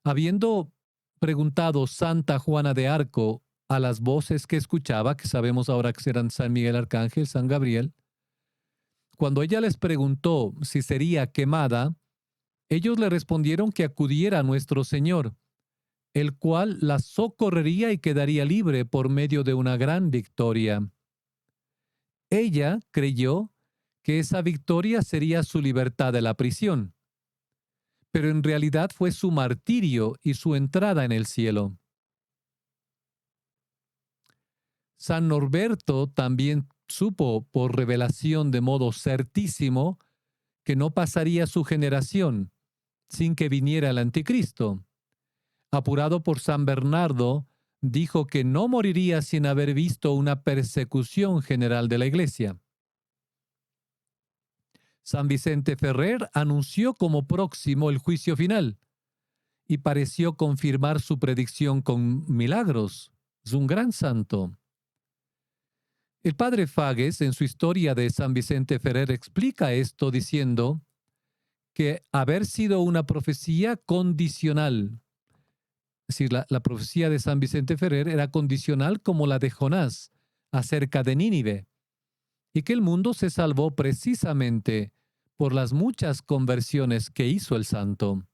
habiendo preguntado Santa Juana de Arco a las voces que escuchaba, que sabemos ahora que eran San Miguel Arcángel, San Gabriel, cuando ella les preguntó si sería quemada, ellos le respondieron que acudiera a nuestro Señor, el cual la socorrería y quedaría libre por medio de una gran victoria. Ella creyó que esa victoria sería su libertad de la prisión, pero en realidad fue su martirio y su entrada en el cielo. San Norberto también supo por revelación de modo certísimo que no pasaría su generación sin que viniera el anticristo. Apurado por San Bernardo, dijo que no moriría sin haber visto una persecución general de la Iglesia. San Vicente Ferrer anunció como próximo el juicio final y pareció confirmar su predicción con milagros. Es un gran santo. El padre Fages, en su historia de San Vicente Ferrer, explica esto diciendo que haber sido una profecía condicional. Es decir, la profecía de San Vicente Ferrer era condicional como la de Jonás acerca de Nínive, y que el mundo se salvó precisamente por las muchas conversiones que hizo el santo.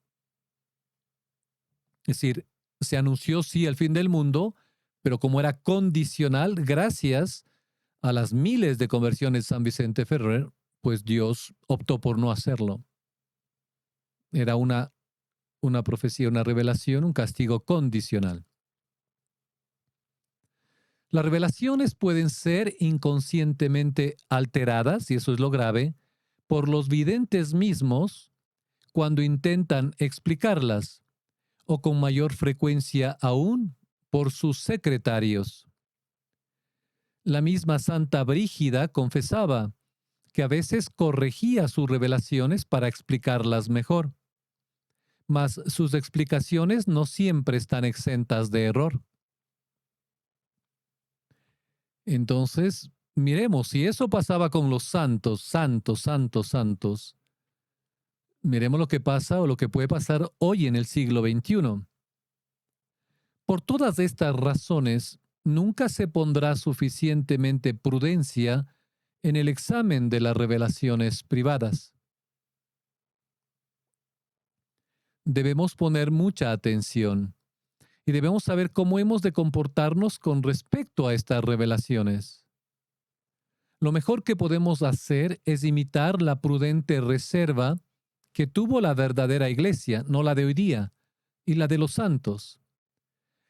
Es decir, se anunció sí el fin del mundo, pero como era condicional, gracias a las miles de conversiones de San Vicente Ferrer, pues Dios optó por no hacerlo. Era una profecía, una revelación, un castigo condicional. Las revelaciones pueden ser inconscientemente alteradas, y eso es lo grave, por los videntes mismos cuando intentan explicarlas, o con mayor frecuencia aún por sus secretarios. La misma Santa Brígida confesaba que a veces corregía sus revelaciones para explicarlas mejor, mas sus explicaciones no siempre están exentas de error. Entonces, miremos, si eso pasaba con los santos, santos, santos, santos, miremos lo que pasa o lo que puede pasar hoy en el siglo XXI. Por todas estas razones, nunca se pondrá suficientemente prudencia en el examen de las revelaciones privadas. Debemos poner mucha atención y debemos saber cómo hemos de comportarnos con respecto a estas revelaciones. Lo mejor que podemos hacer es imitar la prudente reserva que tuvo la verdadera iglesia, no la de hoy día, y la de los santos.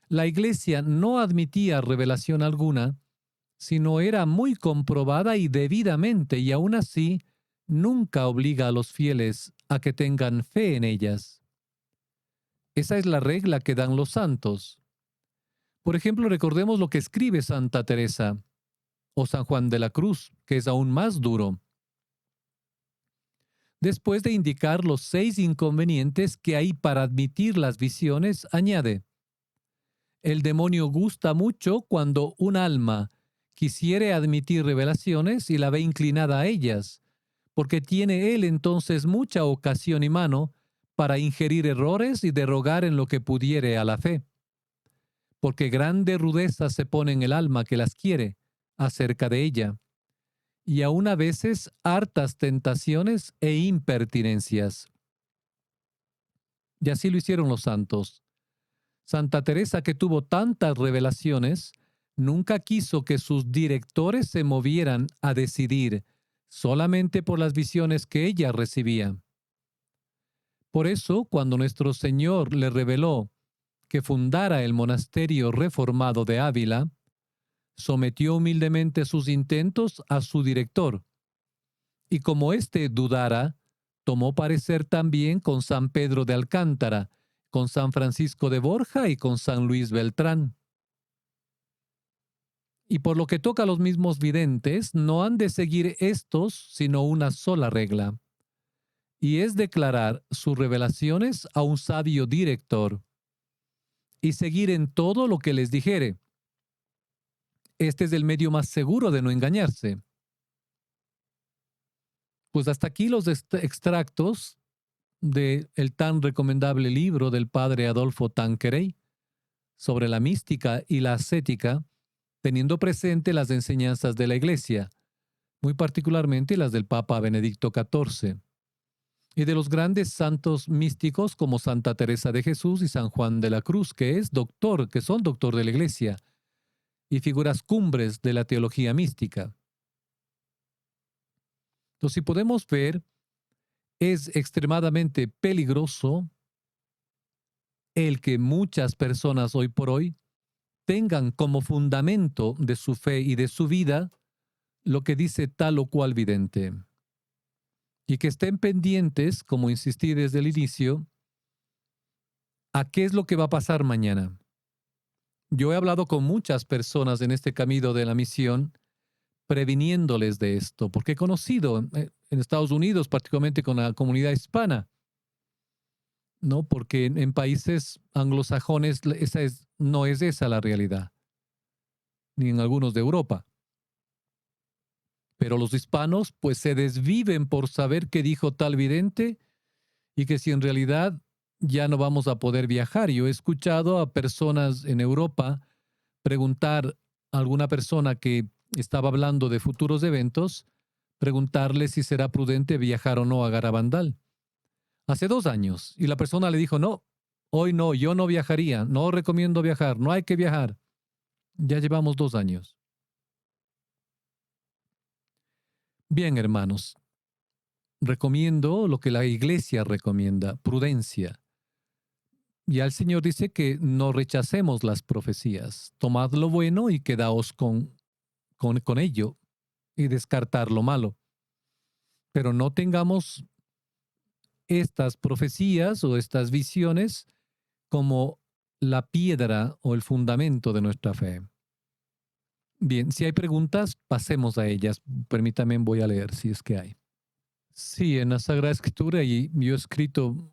La iglesia no admitía revelación alguna, sino era muy comprobada y debidamente, y aún así nunca obliga a los fieles a que tengan fe en ellas. Esa es la regla que dan los santos. Por ejemplo, recordemos lo que escribe Santa Teresa o San Juan de la Cruz, que es aún más duro. Después de indicar los 6 inconvenientes que hay para admitir las visiones, añade: el demonio gusta mucho cuando un alma quisiere admitir revelaciones y la ve inclinada a ellas, porque tiene él entonces mucha ocasión y mano para ingerir errores y derogar en lo que pudiere a la fe. Porque grande rudeza se pone en el alma que las quiere acerca de ella, y aun a veces hartas tentaciones e impertinencias. Y así lo hicieron los santos. Santa Teresa, que tuvo tantas revelaciones, nunca quiso que sus directores se movieran a decidir solamente por las visiones que ella recibía. Por eso, cuando nuestro Señor le reveló que fundara el monasterio reformado de Ávila, sometió humildemente sus intentos a su director, y como éste dudara, tomó parecer también con San Pedro de Alcántara, con San Francisco de Borja y con San Luis Beltrán. Y por lo que toca a los mismos videntes, no han de seguir estos sino una sola regla, y es declarar sus revelaciones a un sabio director, y seguir en todo lo que les dijere. Este es el medio más seguro de no engañarse. Pues hasta aquí los extractos de el tan recomendable libro del padre Adolfo Tanqueray sobre la mística y la ascética, teniendo presente las enseñanzas de la Iglesia, muy particularmente las del Papa Benedicto XIV, y de los grandes santos místicos como Santa Teresa de Jesús y San Juan de la Cruz, que son doctor de la Iglesia, y figuras cumbres de la teología mística. Entonces, si podemos ver, es extremadamente peligroso el que muchas personas hoy por hoy tengan como fundamento de su fe y de su vida lo que dice tal o cual vidente. Y que estén pendientes, como insistí desde el inicio, a qué es lo que va a pasar mañana. Yo he hablado con muchas personas en este camino de la misión, previniéndoles de esto, porque he conocido en Estados Unidos, particularmente con la comunidad hispana, ¿no? Porque en países anglosajones no es esa la realidad, ni en algunos de Europa. Pero los hispanos pues se desviven por saber qué dijo tal vidente y que si en realidad ya no vamos a poder viajar. Yo he escuchado a personas en Europa preguntar a alguna persona que estaba hablando de futuros eventos, preguntarle si será prudente viajar o no a Garabandal. Hace 2 años. Y la persona le dijo, no, hoy no, yo no viajaría, no recomiendo viajar, no hay que viajar. Ya llevamos 2 años. Bien, hermanos, recomiendo lo que la iglesia recomienda, prudencia. Ya el Señor dice que no rechacemos las profecías. Tomad lo bueno y quedaos con ello y descartar lo malo. Pero no tengamos estas profecías o estas visiones como la piedra o el fundamento de nuestra fe. Bien, si hay preguntas, pasemos a ellas. Permítame, voy a leer si es que hay. Sí, en la Sagrada Escritura y yo he escrito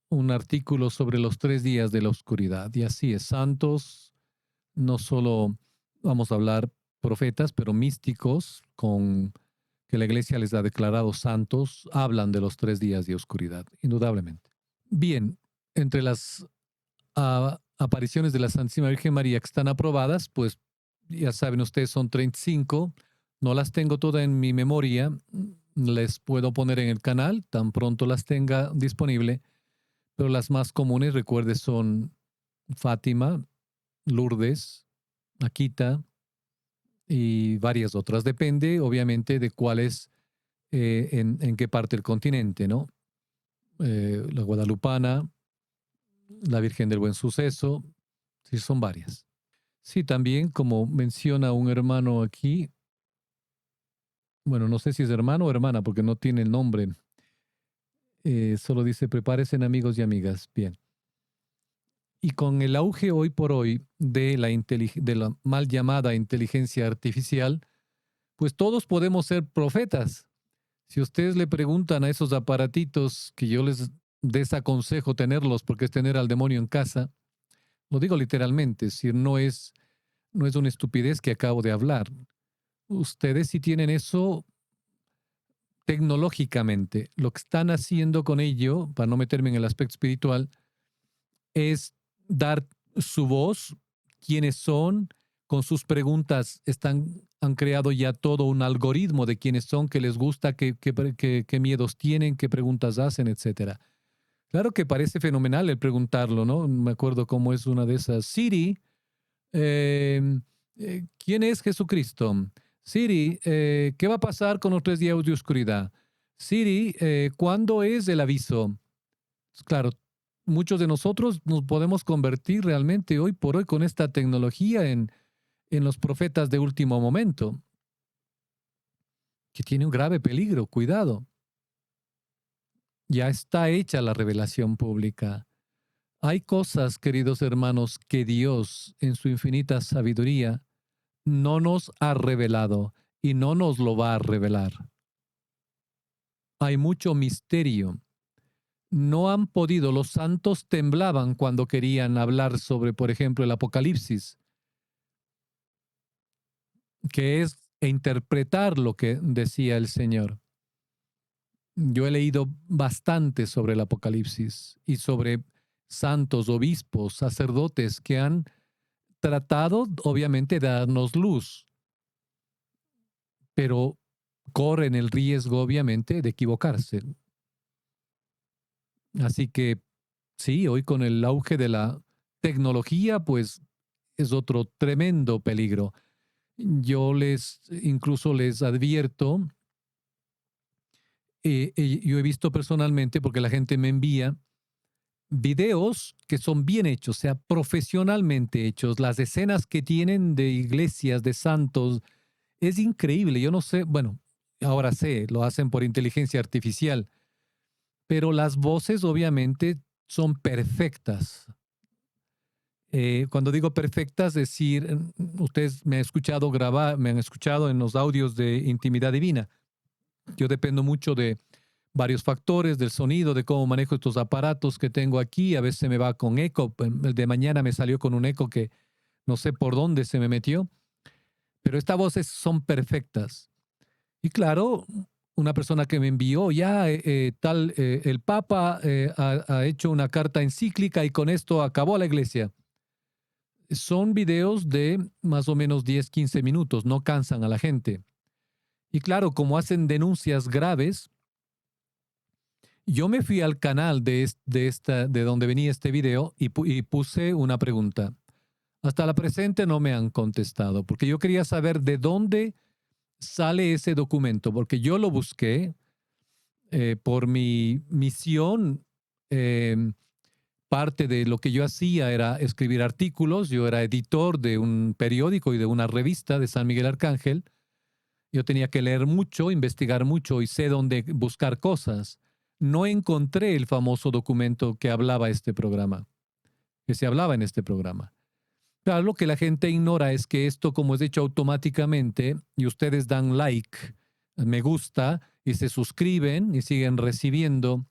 un artículo sobre los 3 días de la oscuridad. Y así es, santos, no solo vamos a hablar profetas, pero místicos con que la iglesia les ha declarado santos, hablan de los 3 días de oscuridad, indudablemente. Bien, entre las apariciones de la Santísima Virgen María que están aprobadas, pues ya saben ustedes, son 35. No las tengo todas en mi memoria. Les puedo poner en el canal, tan pronto las tenga disponible. Pero las más comunes, recuerde, son Fátima, Lourdes, Akita y varias otras. Depende, obviamente, de cuáles, en qué parte del continente, ¿no? La Guadalupana, la Virgen del Buen Suceso, sí, son varias. Sí, también, como menciona un hermano aquí, bueno, no sé si es hermano o hermana, porque no tiene el nombre. Solo dice, prepárense amigos y amigas. Bien. Y con el auge hoy por hoy de la mal llamada inteligencia artificial, pues todos podemos ser profetas. Si ustedes le preguntan a esos aparatitos que yo les desaconsejo tenerlos porque es tener al demonio en casa, lo digo literalmente, si no es una estupidez que acabo de hablar. Ustedes si tienen eso tecnológicamente, lo que están haciendo con ello, para no meterme en el aspecto espiritual, es dar su voz, quiénes son, con sus preguntas han creado ya todo un algoritmo de quiénes son, qué les gusta, qué miedos tienen, qué preguntas hacen, etcétera. Claro que parece fenomenal el preguntarlo, ¿no? Me acuerdo cómo es una de esas. Siri, eh, ¿quién es Jesucristo? Siri, ¿qué va a pasar con los 3 días de oscuridad? Siri, ¿cuándo es el aviso? Claro, muchos de nosotros nos podemos convertir realmente hoy por hoy con esta tecnología en los profetas de último momento, que tiene un grave peligro, cuidado. Ya está hecha la revelación pública. Hay cosas, queridos hermanos, que Dios, en su infinita sabiduría, no nos ha revelado y no nos lo va a revelar. Hay mucho misterio. No han podido, los santos temblaban cuando querían hablar sobre, por ejemplo, el Apocalipsis, que es interpretar lo que decía el Señor. Yo he leído bastante sobre el Apocalipsis y sobre santos, obispos, sacerdotes que han tratado, obviamente, de darnos luz, pero corren el riesgo, obviamente, de equivocarse. Así que sí, hoy con el auge de la tecnología, pues es otro tremendo peligro. Incluso les advierto, yo he visto personalmente, porque la gente me envía videos que son bien hechos, o sea, profesionalmente hechos. Las escenas que tienen de iglesias, de santos, es increíble. Yo no sé, bueno, ahora sé, lo hacen por inteligencia artificial, pero las voces obviamente son perfectas. Cuando digo perfectas, es decir, ustedes me han escuchado grabar, me han escuchado en los audios de Intimidad Divina. Yo dependo mucho de varios factores, del sonido, de cómo manejo estos aparatos que tengo aquí. A veces me va con eco. El de mañana me salió con un eco que no sé por dónde se me metió. Pero estas voces son perfectas. Y claro, una persona que me envió ya el Papa ha hecho una carta encíclica y con esto acabó la iglesia. Son videos de más o menos 10, 15 minutos, no cansan a la gente. Y claro, como hacen denuncias graves, yo me fui al canal de donde venía este video y puse una pregunta. Hasta la presente no me han contestado, porque yo quería saber de dónde sale ese documento, porque yo lo busqué por mi misión. Parte de lo que yo hacía era escribir artículos. Yo era editor de un periódico y de una revista de San Miguel Arcángel. Yo tenía que leer mucho, investigar mucho y sé dónde buscar cosas. No encontré el famoso documento que hablaba este programa, que se hablaba en este programa. Claro, lo que la gente ignora es que esto, como es hecho automáticamente, y ustedes dan like, me gusta, y se suscriben y siguen recibiendo,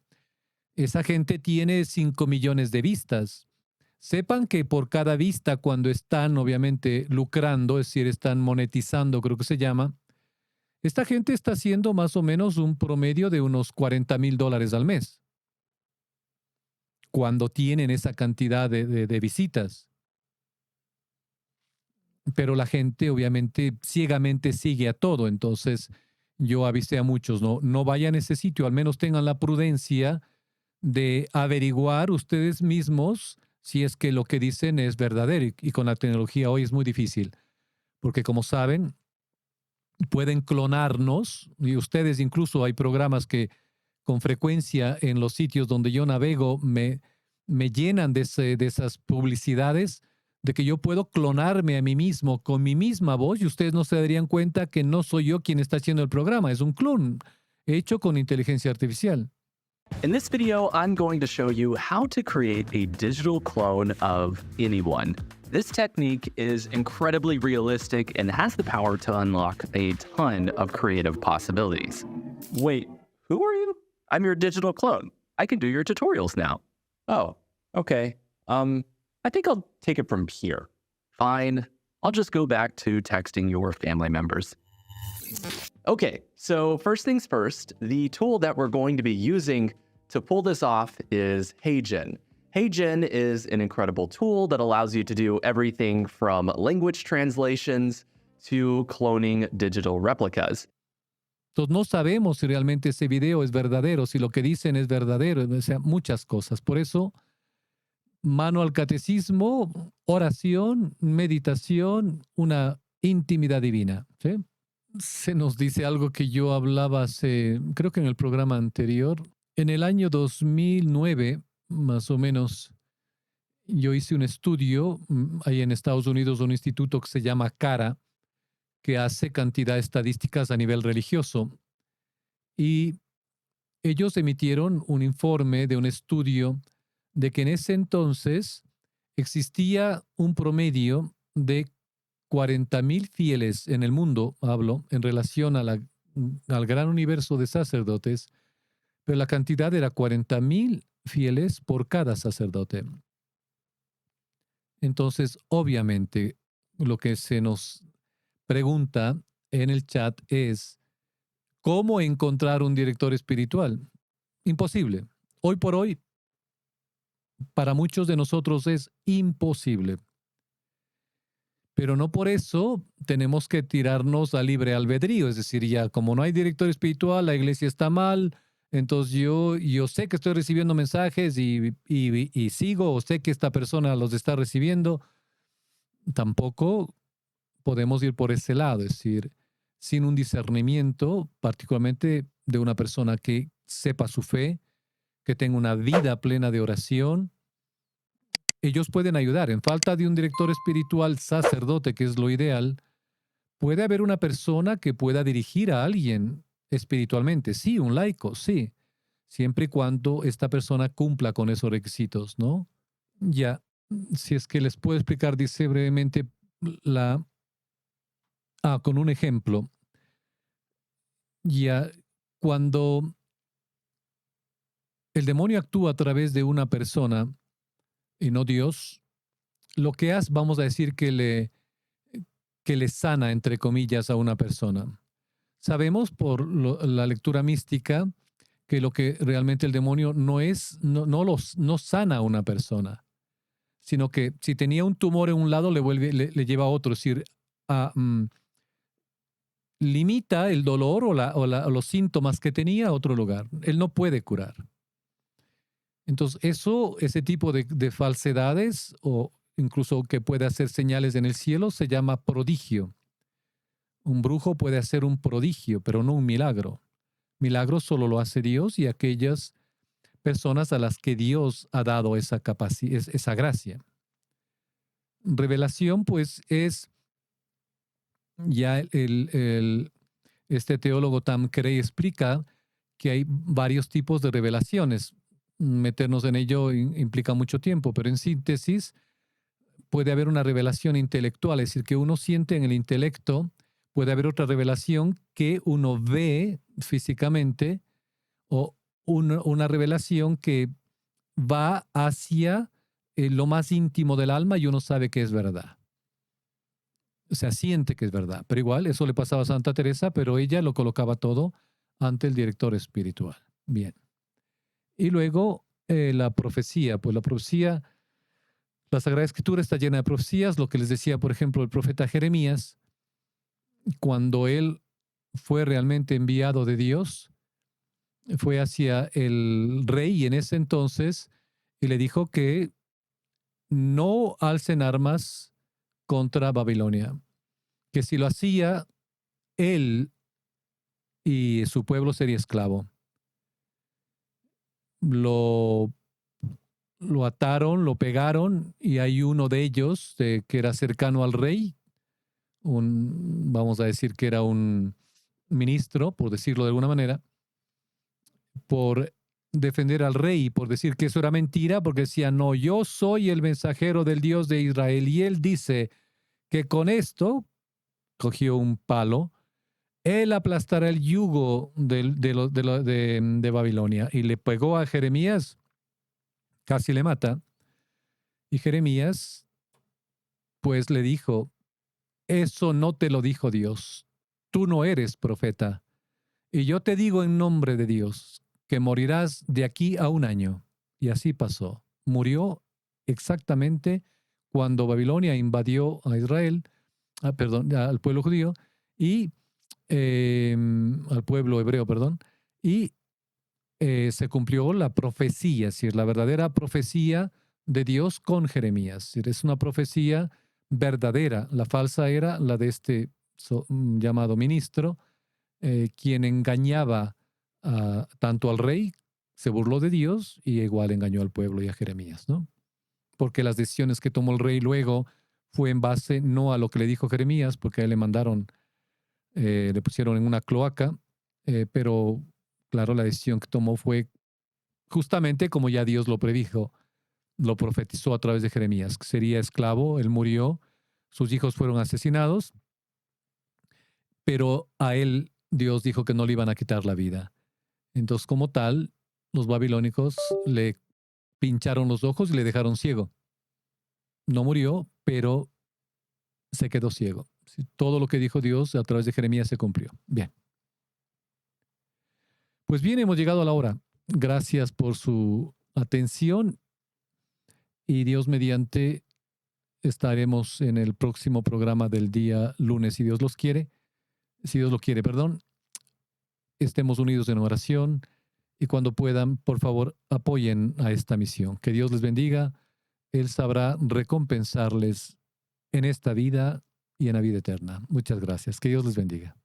esa gente tiene 5 millones de vistas. Sepan que por cada vista, cuando están obviamente lucrando, es decir, están monetizando, creo que se llama, esta gente está haciendo más o menos un promedio de unos $40,000 al mes, cuando tienen esa cantidad de visitas. Pero la gente obviamente ciegamente sigue a todo. Entonces yo avisé a muchos, no vayan a ese sitio, al menos tengan la prudencia de averiguar ustedes mismos si es que lo que dicen es verdadero. Y con la tecnología hoy es muy difícil, porque como saben, pueden clonarnos y ustedes incluso hay programas que con frecuencia en los sitios donde yo navego me llenan de esas publicidades de que yo puedo clonarme a mí mismo con mi misma voz y ustedes no se darían cuenta que no soy yo quien está haciendo el programa, es un clon hecho con inteligencia artificial. In this video, I'm going to show you how to create a digital clone of anyone. This technique is incredibly realistic and has the power to unlock a ton of creative possibilities. Wait, who are you? I'm your digital clone. I can do your tutorials now. Oh, okay. I think I'll take it from here. Fine. I'll just go back to texting your family members. Okay, so first things first, the tool that we're going to be using to pull this off is HeyGen. HeyGen is an incredible tool that allows you to do everything from language translations to cloning digital replicas. Entonces no sabemos si realmente ese video es verdadero, si lo que dicen es verdadero, o sea, muchas cosas. Por eso, mano al catecismo, oración, meditación, una intimidad divina. ¿Sí? Se nos dice algo que yo hablaba hace, creo que en el programa anterior. En el año 2009, más o menos, yo hice un estudio ahí en Estados Unidos, un instituto que se llama CARA, que hace cantidad de estadísticas a nivel religioso. Y ellos emitieron un informe de un estudio de que en ese entonces existía un promedio de 40,000 fieles en el mundo, hablo, en relación al gran universo de sacerdotes, pero la cantidad era 40,000 fieles por cada sacerdote. Entonces, obviamente, lo que se nos pregunta en el chat es, ¿Cómo encontrar un director espiritual? Imposible. Hoy por hoy, para muchos de nosotros es imposible. Pero no por eso tenemos que tirarnos a libre albedrío. Es decir, ya como no hay director espiritual, la iglesia está mal, entonces yo sé que estoy recibiendo mensajes y sigo, o sé que esta persona los está recibiendo. Tampoco podemos ir por ese lado. Es decir, sin un discernimiento, particularmente de una persona que sepa su fe, que tenga una vida plena de oración, ellos pueden ayudar. En falta de un director espiritual sacerdote, que es lo ideal, puede haber una persona que pueda dirigir a alguien espiritualmente. Sí, un laico, sí. Siempre y cuando esta persona cumpla con esos requisitos, ¿no? Ya, si es que les puedo explicar, dice brevemente, la, con un ejemplo. Ya, cuando el demonio actúa a través de una persona y no Dios, lo que hace, vamos a decir que le sana, entre comillas, a una persona. Sabemos por la lectura mística que lo que realmente el demonio no es, no sana a una persona, sino que si tenía un tumor en un lado, le lleva a otro. Es decir, a, limita el dolor o los síntomas que tenía a otro lugar. Él no puede curar. Entonces, ese tipo de falsedades o incluso que puede hacer señales en el cielo se llama prodigio. Un brujo puede hacer un prodigio, pero no un milagro. Milagro solo lo hace Dios y aquellas personas a las que Dios ha dado esa capacidad, esa gracia. Revelación, pues, es ya este teólogo Tam Crey explica que hay varios tipos de revelaciones. Meternos en ello implica mucho tiempo, pero en síntesis puede haber una revelación intelectual, es decir, que uno siente en el intelecto. Puede haber otra revelación que uno ve físicamente o una revelación que va hacia lo más íntimo del alma y uno sabe que es verdad. O sea, siente que es verdad. Pero igual, eso le pasaba a Santa Teresa, pero ella lo colocaba todo ante el director espiritual. Bien. Y luego la profecía. Pues la profecía, la Sagrada Escritura está llena de profecías. Lo que les decía, por ejemplo, el profeta Jeremías, cuando él fue realmente enviado de Dios, fue hacia el rey en ese entonces y le dijo que no alcen armas contra Babilonia, que si lo hacía, él y su pueblo sería esclavo. Lo, lo ataron, lo pegaron y hay uno de ellos que era cercano al rey, vamos a decir que era un ministro, por decirlo de alguna manera, por defender al rey, por decir que eso era mentira, porque decía, no, yo soy el mensajero del Dios de Israel. Y él dice que con esto, cogió un palo, él aplastará el yugo de Babilonia. Y le pegó a Jeremías, casi le mata. Y Jeremías, pues le dijo, eso no te lo dijo Dios. Tú no eres profeta. Y yo te digo en nombre de Dios que morirás de aquí a un año. Y así pasó. Murió exactamente cuando Babilonia invadió a Israel, perdón, al pueblo judío y al pueblo hebreo, perdón, y se cumplió la profecía, es decir, la verdadera profecía de Dios con Jeremías. Es decir, es una profecía verdadera. La falsa era la de este llamado ministro, quien engañaba tanto al rey, se burló de Dios y igual engañó al pueblo y a Jeremías, ¿no? Porque las decisiones que tomó el rey luego fue en base no a lo que le dijo Jeremías, porque a él le mandaron, le pusieron en una cloaca, pero claro, la decisión que tomó fue justamente como ya Dios lo predijo, lo profetizó a través de Jeremías, que sería esclavo, él murió, sus hijos fueron asesinados, pero a él Dios dijo que no le iban a quitar la vida. Entonces, como tal, los babilónicos le pincharon los ojos y le dejaron ciego. No murió, pero se quedó ciego. Sí, todo lo que dijo Dios a través de Jeremías se cumplió. Bien. Pues bien, hemos llegado a la hora. Gracias por su atención y Dios mediante estaremos en el próximo programa del día lunes, si Dios los quiere. Si Dios lo quiere, perdón. Estemos unidos en oración y cuando puedan, por favor, apoyen a esta misión. Que Dios les bendiga. Él sabrá recompensarles en esta vida y en la vida eterna. Muchas gracias. Que Dios les bendiga.